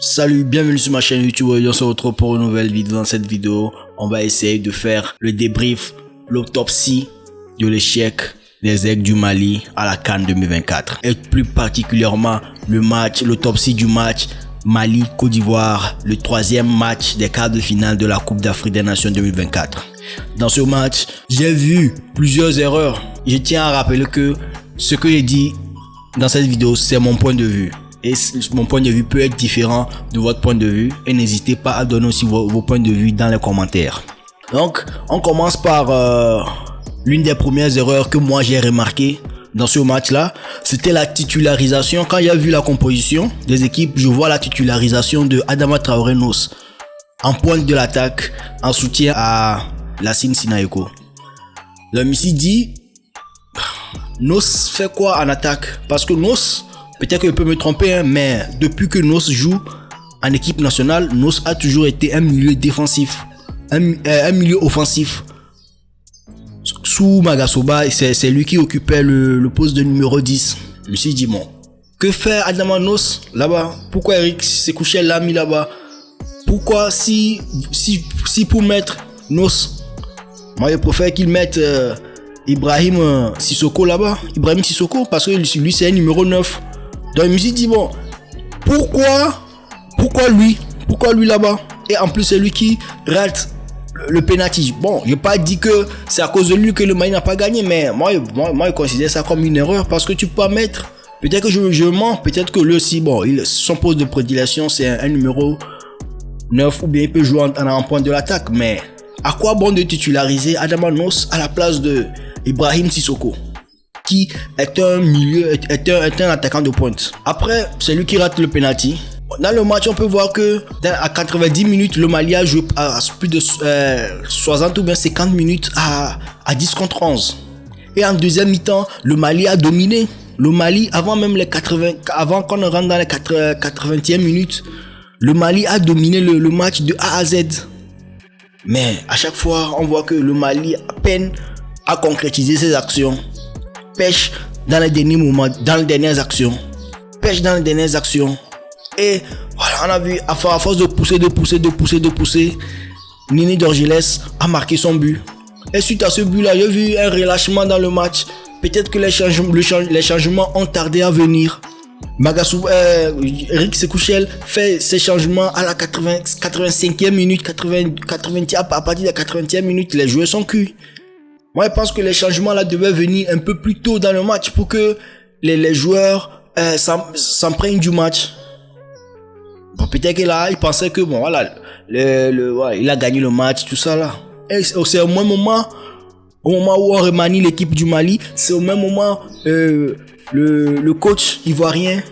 Salut, bienvenue sur ma chaîne YouTube. On se retrouve pour une nouvelle vidéo. Dans cette vidéo, on va essayer de faire le débrief, l'autopsie de l'échec des Aigles du Mali à la CAN 2024. Et plus particulièrement l'autopsie du match Mali-Côte d'Ivoire, le troisième match des quarts de finale de la Coupe d'Afrique des Nations 2024. Dans ce match, j'ai vu plusieurs erreurs. Je tiens à rappeler que ce que j'ai dit dans cette vidéo, c'est mon point de vue. Et mon point de vue peut être différent de votre point de vue. Et n'hésitez pas à donner aussi vos points de vue dans les commentaires. Donc, on commence par l'une des premières erreurs que moi j'ai remarqué dans ce match-là. C'était la titularisation. Quand j'ai vu la composition des équipes, je vois la titularisation de Adama Traoré Nos en pointe de l'attaque, en soutien à Lassine Sinaeko. Je me suis dit, Nos fait quoi en attaque? Parce que Nos, peut-être que je peux me tromper, mais depuis que Nos joue en équipe nationale, Nos a toujours été un milieu défensif, un milieu offensif. Sous Magasoba, c'est lui qui occupait le poste de numéro 10. Je me suis dit, bon, que fait Adama Nos là-bas? Pourquoi Eric Sékou-Chel l'a mis là-bas? Pourquoi si pour mettre Nos, moi je préfère qu'il mette Ibrahim Sissoko là-bas. Ibrahim Sissoko, parce que lui c'est un numéro 9. Donc je me suis dit, bon, pourquoi lui là-bas? Et en plus c'est lui qui rate le penalty. Bon, je n'ai pas dit que c'est à cause de lui que le Mali n'a pas gagné, mais moi je considère ça comme une erreur, parce que tu peux pas mettre, peut-être que je mens, peut-être que lui aussi, bon, son poste de prédilection c'est un numéro 9, ou bien il peut jouer en point de l'attaque, mais à quoi bon de titulariser Adama Nos à la place de Ibrahim Sissoko, qui est un attaquant de pointe? Après, c'est lui qui rate le penalty. Dans le match, on peut voir que à 90 minutes, le Mali a joué à plus de 60 ou bien 50 minutes à 10 contre 11. Et en deuxième mi-temps, le Mali a dominé. Le Mali, avant qu'on ne rentre dans les 80e minutes, le Mali a dominé le match de A à Z. Mais à chaque fois, on voit que le Mali peine à concrétiser ses actions. Pêche dans les derniers moments, dans les dernières actions. Et voilà, on a vu, à force de pousser, Nini Dorgelès a marqué son but. Et suite à ce but-là, j'ai vu un relâchement dans le match. Peut-être que les changements ont tardé à venir. Eric Sékou-Chel fait ses changements à la 85e minute, à partir de la 80e minute, les joueurs sont cuits. Moi, je pense que les changements là devaient venir un peu plus tôt dans le match pour que les joueurs s'en prennent du match. Bon, peut-être que là, il pensait que bon, voilà, il a gagné le match, tout ça là. Et c'est au même moment où on remanie l'équipe du Mali, c'est au même moment le coach ivoirien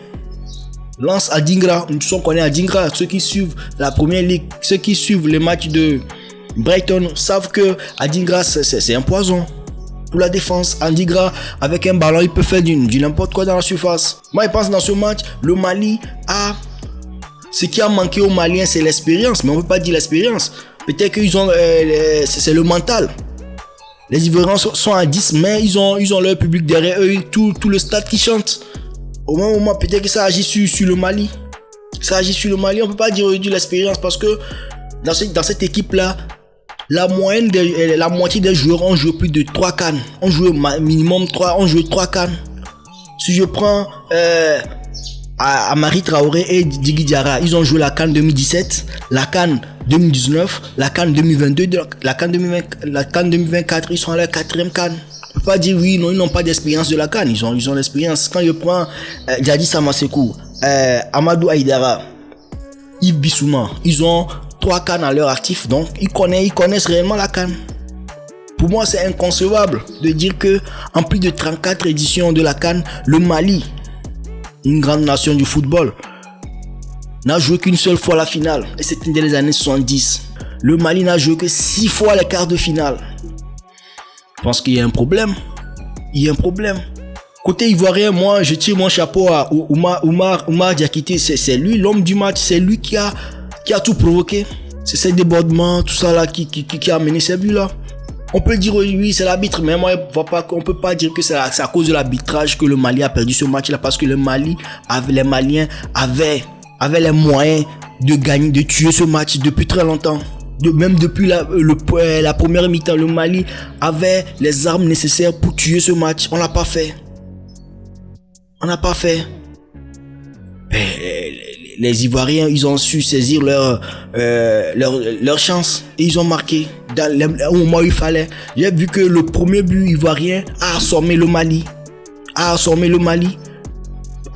lance Adingra. On connaît Adingra. Ceux qui suivent la première ligue, ceux qui suivent les matchs de Brighton savent que Adingra c'est un poison pour la défense. Adingra, avec un ballon, il peut faire du n'importe quoi dans la surface. Moi, je pense dans ce match, le Mali a... Ce qui a manqué aux Maliens, c'est l'expérience, mais on ne peut pas dire l'expérience. Peut-être qu'ils ont... c'est le mental. Les Ivoiriens sont à 10, mais ils ont leur public derrière eux, tout le stade qui chante. Au même moment, peut-être que ça agit sur le Mali. On ne peut pas dire de l'expérience, parce que dans cette équipe-là, la moitié des joueurs ont joué plus de 3 CAN. On joué minimum 3, on joué 3 CAN. Si je prends Amari Traoré et Djigui Diarra, ils ont joué la CAN 2017, la CAN 2019, la CAN 2022, la CAN 2024, ils sont à la 4e CAN. On peut pas dire oui, non, ils n'ont pas d'expérience de la CAN, ils ont l'expérience. Quand je prends Djadi Samasekou, Amadou Aïdara, Yves Bissouma, ils ont 3 CAN à leur actif, donc ils connaissent réellement la CAN. Pour moi, c'est inconcevable de dire que en plus de 34 éditions de la CAN, le Mali, une grande nation du football, n'a joué qu'une seule fois la finale, et c'était dans les années 70. Le Mali n'a joué que 6 fois les quarts de finale. Je pense qu'il y a un problème. Côté ivoirien, moi, je tire mon chapeau à Oumar Diakité. C'est lui l'homme du match, c'est lui qui a tout provoqué. C'est ces débordements, tout ça là qui a amené ces buts là. On peut dire oui, c'est l'arbitre, mais moi, on peut pas dire que c'est à cause de l'arbitrage que le Mali a perdu ce match-là, parce que les Maliens avaient avait les moyens de gagner, de tuer ce match depuis très longtemps. Même depuis la première mi-temps, le Mali avait les armes nécessaires pour tuer ce match. On l'a pas fait. On n'a pas fait. Les Ivoiriens, ils ont su saisir leur chance et ils ont marqué au moment où il fallait. J'ai vu que le premier but ivoirien a assommé le Mali.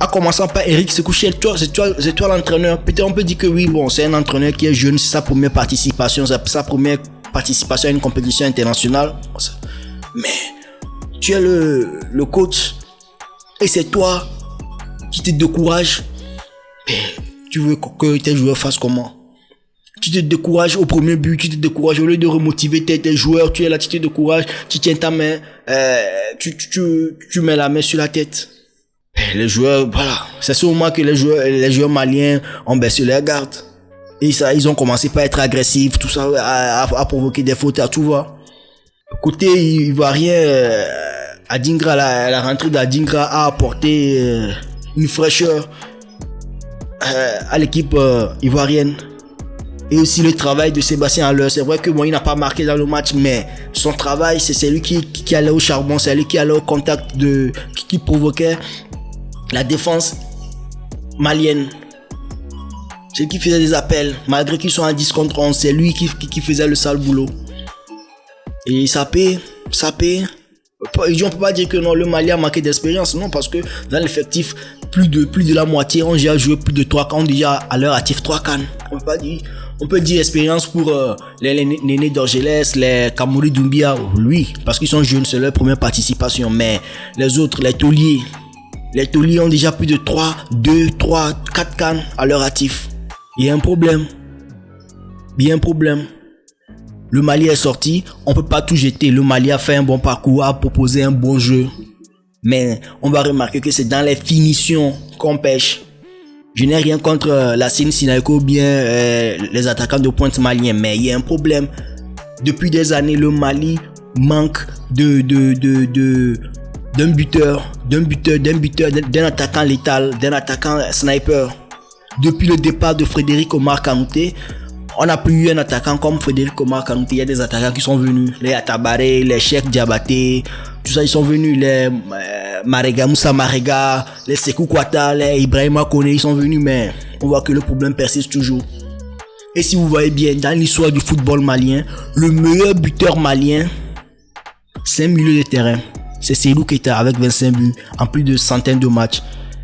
En commençant par Eric Sékou Chel, c'est toi l'entraîneur. Peut-être on peut dire que oui, bon, c'est un entraîneur qui est jeune, c'est sa première participation à une compétition internationale. Mais tu es le coach et c'est toi qui te décourages. Tu veux que tes joueurs fassent comment? Tu te décourages au premier but, tu te décourages au lieu de remotiver tes joueurs, tu es là, tu te décourages, tu tiens ta main, tu mets la main sur la tête. Les joueurs, voilà, c'est ce moment que les joueurs maliens ont baissé leur garde. Et ça, ils ont commencé par être agressifs, tout ça, à provoquer des fautes, à tout va. Côté ivoirien, Adingra, la rentrée d'Adingra a apporté une fraîcheur à l'équipe ivoirienne. Et aussi le travail de Sébastien Haller. C'est vrai que bon, il n'a pas marqué dans le match, mais son travail, c'est lui qui allait au charbon, c'est lui qui allait au contact qui provoquait la défense malienne. C'est lui qui faisait des appels. Malgré qu'ils sont à 10 contre 11, c'est lui qui faisait le sale boulot. Et ça paie. On peut pas dire que non, le Mali a manqué d'expérience, non, parce que dans l'effectif, plus de la moitié ont déjà joué plus de 3 cannes, déjà à leur actif 3 cannes. On peut dire expérience pour les Néné d'Orgelès, les Kamori Doumbia, oui, parce qu'ils sont jeunes, c'est leur première participation. Mais les autres, les tauliers ont déjà plus de 4 cannes à leur actif. Il y a un problème. Le Mali est sorti, on peut pas tout jeter. Le Mali a fait un bon parcours, a proposé un bon jeu. Mais on va remarquer que c'est dans les finitions qu'on pêche. Je n'ai rien contre Lassine Sinaiko ou bien les attaquants de pointe maliens, mais il y a un problème. Depuis des années, le Mali manque d'un buteur, d'un attaquant létal, d'un attaquant sniper. Depuis le départ de Frédéric Omar Kanouté, on n'a plus eu un attaquant comme Frédéric Omar Kanouté. Il y a des attaquants qui sont venus, les Atabaré, les Cheikh Diabaté, tout ça, ils sont venus, les Moussa Marega, les Sekou Kouata, les Ibrahima Koné, ils sont venus, mais on voit que le problème persiste toujours. Et si vous voyez bien, dans l'histoire du football malien, le meilleur buteur malien, c'est un milieu de terrain. C'est Seydou Keita avec 25 buts en plus de centaines de matchs.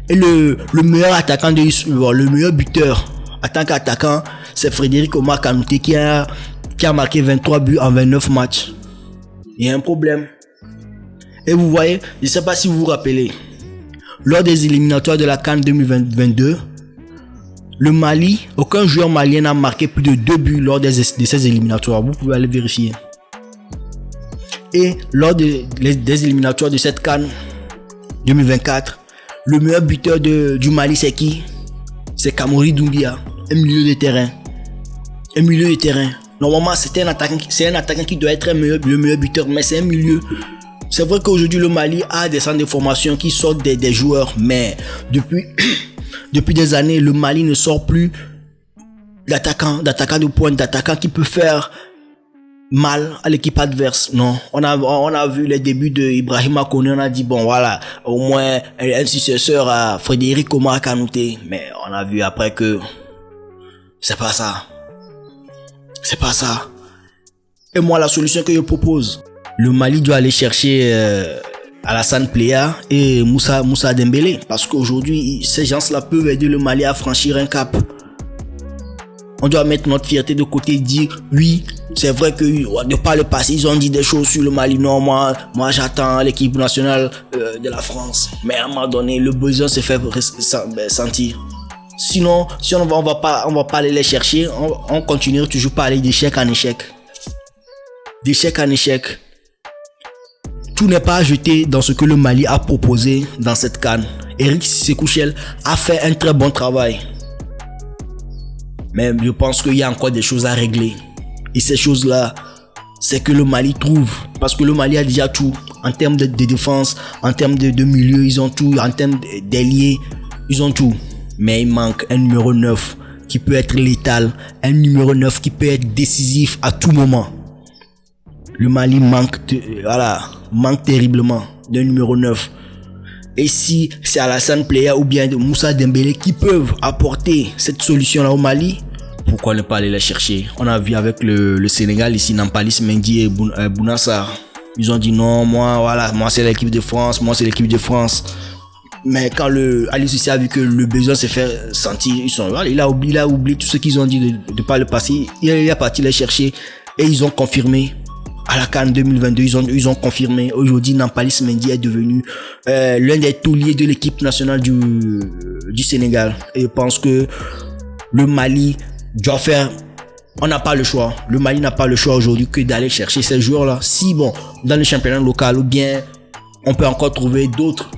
Et le meilleur attaquant le meilleur buteur en tant qu'attaquant, c'est Frédéric Omar Kanouté qui a marqué 23 buts en 29 matchs. Il y a un problème. Et vous voyez, je ne sais pas si vous vous rappelez, lors des éliminatoires de la CAN 2022, le Mali, aucun joueur malien n'a marqué plus de 2 buts lors de ces éliminatoires. Vous pouvez aller vérifier. Et lors des éliminatoires de cette CAN 2024, le meilleur buteur du Mali, c'est qui? C'est Kamori Doumbia, un milieu de terrain. Normalement, c'est un attaquant qui doit être le meilleur buteur, mais c'est un milieu. C'est vrai qu'aujourd'hui, le Mali a des centres de formation qui sortent des joueurs, mais depuis des années, le Mali ne sort plus d'attaquant de pointe, d'attaquant qui peut faire mal à l'équipe adverse. Non, on a vu les débuts de Ibrahima Koné, on a dit bon voilà, au moins un successeur à Frédéric Omar Kanouté, mais on a vu après que c'est pas ça. Et moi, la solution que je propose, le Mali doit aller chercher Alassane Plea et Moussa Dembélé, parce qu'aujourd'hui ces gens-là peuvent aider le Mali à franchir un cap. On doit mettre notre fierté de côté et dire oui, c'est vrai que de par le passé ils ont dit des choses sur le Mali. Non, moi j'attends l'équipe nationale de la France, mais à un moment donné le besoin se fait sentir. Sinon, si on va pas aller les chercher, on continuera toujours par aller d'échec en échec. Tout n'est pas à jeter dans ce que le Mali a proposé dans cette CAN. Eric Sékou Chel a fait un très bon travail. Mais je pense qu'il y a encore des choses à régler. Et ces choses-là, c'est que le Mali trouve. Parce que le Mali a déjà tout. En termes de défense, en termes de milieu, ils ont tout. En termes d'ailier, ils ont tout. Mais il manque un numéro 9 qui peut être létal, un numéro 9 qui peut être décisif à tout moment. Le Mali manque terriblement d'un numéro 9. Et si c'est Alassane Plea ou bien Moussa Dembélé qui peuvent apporter cette solution-là au Mali, pourquoi ne pas aller les chercher? On a vu avec le Sénégal ici, Nampalys Mendy et Bouna Sarr. Ils ont dit non, moi c'est l'équipe de France, Mais quand Aliou Cissé a vu que le besoin s'est fait sentir, il a oublié tout ce qu'ils ont dit de pas le passer. Il est parti les chercher et ils ont confirmé. À la CAN 2022, ils ont confirmé. Aujourd'hui, Nampalys Mendy est devenu l'un des tauliers de l'équipe nationale du Sénégal. Et je pense que le Mali doit faire... On n'a pas le choix. Le Mali n'a pas le choix aujourd'hui que d'aller chercher ces joueurs-là. Si bon, dans le championnat local ou bien on peut encore trouver d'autres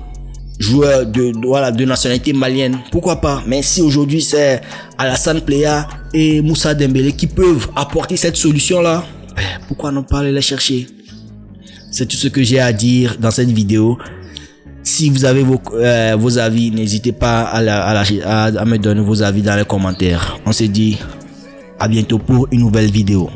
joueurs de nationalité malienne, pourquoi pas. Mais si aujourd'hui c'est Alassane Plea et Moussa Dembélé qui peuvent apporter cette solution-là, pourquoi ne pas aller les chercher? C'est tout ce que j'ai à dire dans cette vidéo. Si vous avez vos avis, n'hésitez pas à me donner vos avis dans les commentaires. On se dit à bientôt pour une nouvelle vidéo.